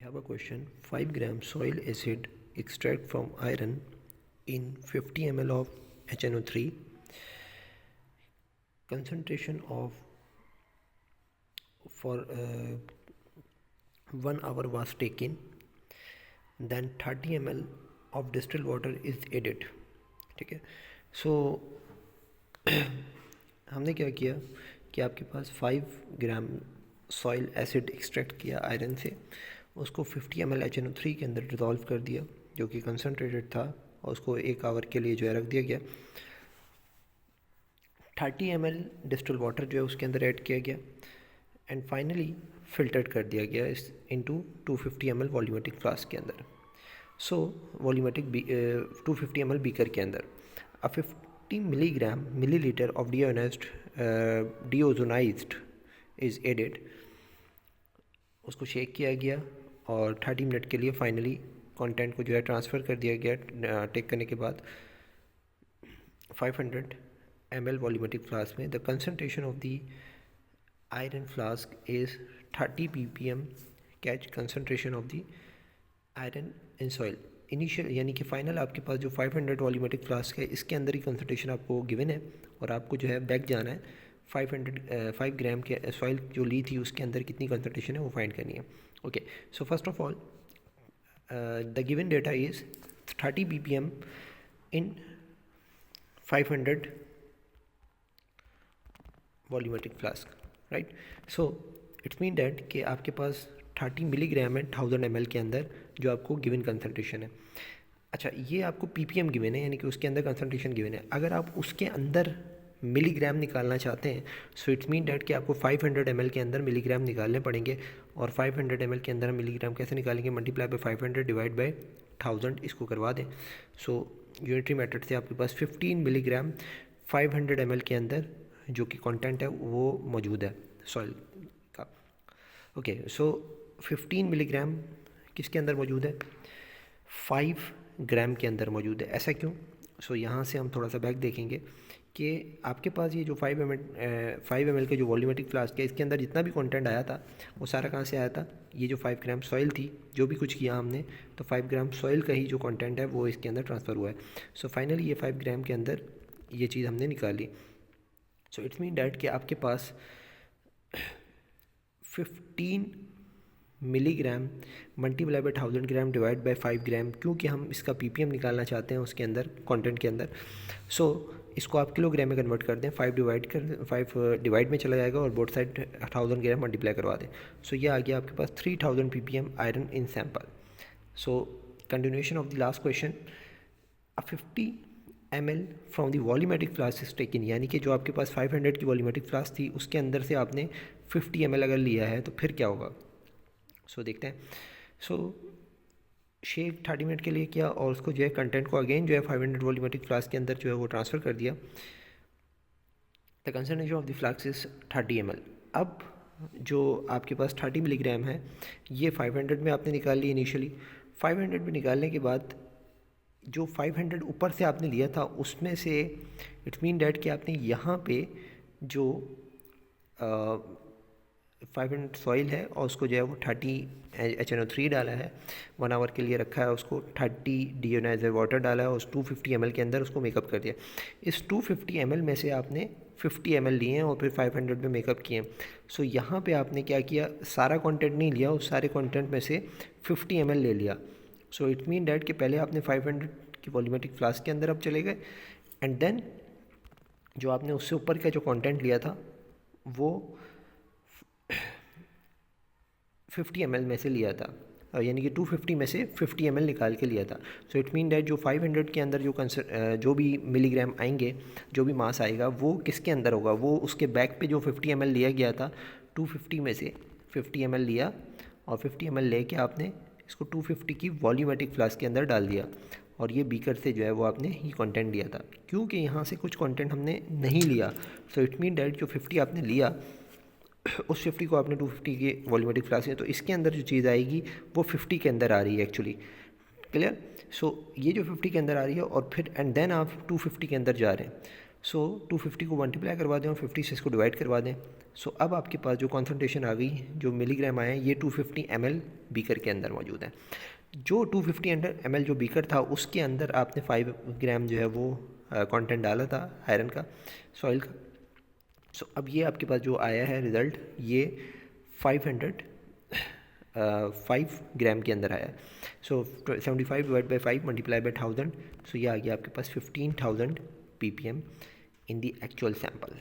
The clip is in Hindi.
have a question. 5 gram soil acid extract from iron in 50 ml of HNO3. Concentration of for 1 hour was taken. Then 30 ml of distilled water is added. ठीक है. So हमने क्या किया कि आपके पास 5 ग्राम सॉइल एसिड एक्सट्रैक्ट किया आयरन से, उसको 50 ml HNO3 के अंदर डिज़ोल्व कर दिया जो कि कंसनट्रेटेड था, और उसको 1 आवर के लिए जो है रख दिया गया. 30 ml डिस्टिल वाटर जो है उसके अंदर ऐड किया गया एंड फाइनली फिल्टर्ड कर दिया गया इनटू 250 ml वॉल्यूमेट्रिक फ्लास्क के अंदर. सो वॉल्यूमेट्रिक 250 ml बीकर के अंदर 50 मिलीलीटर ऑफ डीओजोनाइज्ड इज़ एडेड. उसको शेक किया गया और 30 मिनट के लिए फाइनली कंटेंट को जो है ट्रांसफ़र कर दिया गया. टेक करने के बाद 500 ml वॉल्यूमेट्रिक फ्लास्क में the concentration of the iron flask is 30 ppm catch concentration of the iron in soil. Initial यानी कि फ़ाइनल आपके पास जो 500 वॉल्यूमेट्रिक फ्लास्क है इसके अंदर ही कंसनट्रेशन आपको गिवन है, और आपको जो है बैक जाना है 5 ग्राम के सॉइल जो ली थी उसके अंदर कितनी कंसनट्रेशन है वो फाइंड करनी है. Okay, so first of all the given data is 30 ppm in 500 volumetric flask, right. So it's mean that कि आपके पास 30 मिलीग्राम है 1000 ml के अंदर जो आपको गिवन कंसनट्रेशन है. अच्छा, ये आपको ppm गिवन है यानी कि उसके अंदर कंसनट्रेशन गिवन है. अगर आप उसके अंदर मिलीग्राम निकालना चाहते हैं सो इट्स मीन डैट कि आपको 500 ml के अंदर मिलीग्राम निकालने पड़ेंगे, और 500 ml के अंदर मिलीग्राम कैसे निकालेंगे, मल्टीप्लाई बाई 500 डिवाइड बाई 1000 इसको करवा दें. सो यूनिटरी मेथड से आपके पास 15 मिलीग्राम 500 ml के अंदर जो कि कंटेंट है वो मौजूद है सॉइल का. ओके, सो 15 मिलीग्राम किसके अंदर मौजूद है, 5 ग्राम के अंदर मौजूद है. ऐसा क्यों? सो यहाँ से हम थोड़ा सा बैक देखेंगे कि आपके पास ये जो 5 ml के जो वॉल्यूमेट्रिक फ्लास्क है इसके अंदर जितना भी कंटेंट आया था वो सारा कहाँ से आया था, ये जो 5 ग्राम सॉइल थी, जो भी कुछ किया हमने तो 5 ग्राम सॉइल का ही जो कंटेंट है वो इसके अंदर ट्रांसफ़र हुआ है. सो फाइनली ये 5 ग्राम के अंदर ये चीज़ हमने निकाली. सो इट्स मीन डैट कि आपके पास 15 milligram multiply by 1000 gram divide by 5 ग्राम, क्योंकि हम इसका ppm निकालना चाहते हैं उसके अंदर कंटेंट के अंदर. सो इसको आप किलोग्राम में कन्वर्ट कर दें, 5 डिवाइड में चला जाएगा और बोथ साइड 1000 ग्राम मल्टीप्लाई करवा दें. सो ये आ गया आपके पास 3000 ppm iron in sample. So continuation of the last question, 50 ml from the volumetric flask is taken, यानी कि जो आपके पास 500 की वॉल्यूमेट्रिक फ्लास्क थी उसके अंदर से आपने 50 ml अगर लिया है तो फिर क्या होगा. सो देखते हैं. सो शेक 30 मिनट के लिए किया और उसको जो है कंटेंट को अगेन जो है 500 वॉल्यूमेट्रिक फ्लास्क के अंदर जो है वो ट्रांसफ़र कर दिया. The concentration of the flask is 30 ml. अब जो आपके पास 30 मिलीग्राम है ये 500 में आपने निकाल ली इनिशियली. 500 में निकालने के बाद जो 500 ऊपर से आपने लिया था उसमें से इट्स मीन डैट कि आपने यहाँ पे जो 500 सॉइल है और उसको जो है वो 30 HNO3 डाला है, 1 आवर के लिए रखा है, उसको 30 डीओनाइजर वाटर डाला है और उस 250 ml के अंदर उसको मेकअप कर दिया. इस 250 ml में से आपने 50 ml लिए हैं और फिर 500 में मेकअप किए. सो यहाँ पे आपने क्या किया, सारा कंटेंट नहीं लिया, उस सारे कंटेंट में से 50 ml ले लिया. सो इट मीन डैट कि पहले आपने 500 की वॉल्यूमेट्रिक फ्लास्क के अंदर अब चले गए एंड देन जो आपने उससे ऊपर का जो कंटेंट लिया था वो 50 ml में से लिया था, यानी कि 250 में से 50 ml निकाल के लिया था. सो इट मीन डैट जो 500 के अंदर जो भी मिलीग्राम आएंगे, जो भी मास आएगा वो किसके अंदर होगा, वो उसके बैक पे जो 50 ml लिया गया था 250 में से 50 ml लिया और 50 ml ले के आपने इसको 250 की वॉल्यूमेट्रिक फ्लास्क के अंदर डाल दिया और ये बीकर से जो है वो आपने ही कंटेंट लिया था, क्योंकि यहाँ से कुछ कंटेंट हमने नहीं लिया. सो इट मीन डैट जो 50 आपने लिया उस 50 को आपने 250 के वॉल्यूमेट्रिक फ्लास्क में, तो इसके अंदर जो चीज़ आएगी वो 50 के अंदर आ रही है एक्चुअली. क्लियर? सो ये जो 50 के अंदर आ रही है और फिर एंड देन आप 250 के अंदर जा रहे हैं. सो 250 को मल्टीप्लाई करवा दें और 50 से इसको डिवाइड करवा दें. सो अब आपके पास जो कॉन्सेंट्रेशन आ गई, जो मिलीग्राम आया, ये 250 ml बीकर के अंदर मौजूद है। जो 250 ml जो बीकर था उसके अंदर आपने 5 ग्राम जो है वो कंटेंट डाला था आयरन का, सॉइल का। सो अब ये आपके पास जो आया है रिज़ल्ट, ये 5 ग्राम के अंदर आया। सो 75 डिवाइड बाई 5 मल्टीप्लाई बाई 1000, सो ये आ गया आपके पास 15,000 ppm in the actual sample.